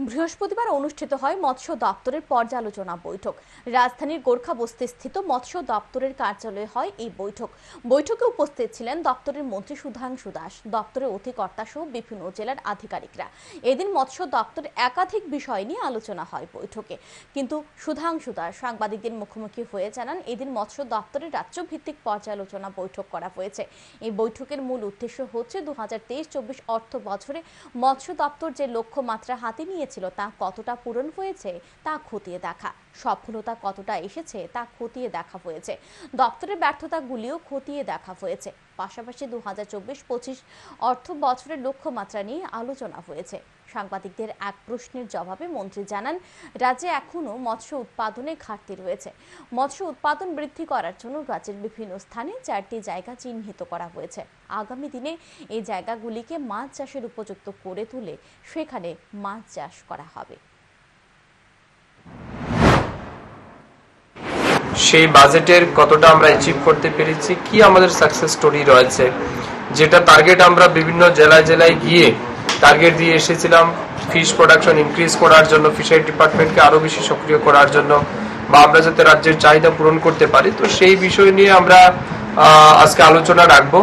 বৃহস্পতিবার অনুষ্ঠিত হয় মৎস্য দপ্তরের পর্যালোচনা বৈঠক। রাজধানীর গোর্খাবস্তিস্থিত মৎস্য দপ্তরের কার্যালয়ে হয় এই বৈঠকে উপস্থিত ছিলেন দপ্তরের মন্ত্রী সুধাংশু দাস, দপ্তরের অধিকর্তা সহ বিভিন্ন জেলার আধিকারিকরা। এদিন মৎস্য দপ্তরের একাধিক বিষয় নিয়ে আলোচনা হয় বৈঠকে, কিন্তু সুধাংশু দাস সাংবাদিকদের মুখোমুখি হয়ে জানান, এদিন মৎস্য দপ্তরের রাজ্যভিত্তিক পর্যালোচনা বৈঠক করা হয়েছে। এই বৈঠকের মূল উদ্দেশ্য হচ্ছে 2023-24 অর্থ বছরে মৎস্য দপ্তর যে লক্ষ্যমাত্রা হাতে নিয়ে তা কতটা পূরণ হয়েছে তা খতিয়ে দেখা, সফলতা কতটা এসেছে তা খতিয়ে দেখা হয়েছে, দপ্তরের ব্যর্থতাগুলিও খতিয়ে দেখা হয়েছে। পাশাপাশি 2024-25 অর্থ বছরের লক্ষ্যমাত্রা নিয়ে আলোচনা হয়েছে। সাংবাদিকদের এক প্রশ্নের জবাবে মন্ত্রী জানান, রাজ্যে এখনো মৎস্য উৎপাদনে ঘাটতি রয়েছে। মৎস্য উৎপাদন বৃদ্ধি করার জন্য রাজ্যের বিভিন্ন স্থানে 4টি জায়গা চিহ্নিত করা হয়েছে। আগামী দিনে এই জায়গাগুলিকে মাছ চাষের উপযুক্ত করে তুলে সেখানে মাছ চাষ করা হবে। সেই বাজেটের কতটা আমরা অ্যাচিভ করতে পেরেছি, কি আমাদের সাকসেস স্টোরি রয়েছে, যেটা টার্গেট আমরা বিভিন্ন জেলায় গিয়ে টার্গেট দিয়ে এসেছিলাম ফিশ প্রোডাকশন ইনক্রিজ করার জন্য, ফিশারি ডিপার্টমেন্টকে আরো বেশি সক্রিয় করার জন্য, বা আমরা যাতে রাজ্যের চাহিদা পূরণ করতে পারি। তো সেই বিষয় নিয়ে আমরা আজকে আলোচনা রাখবো।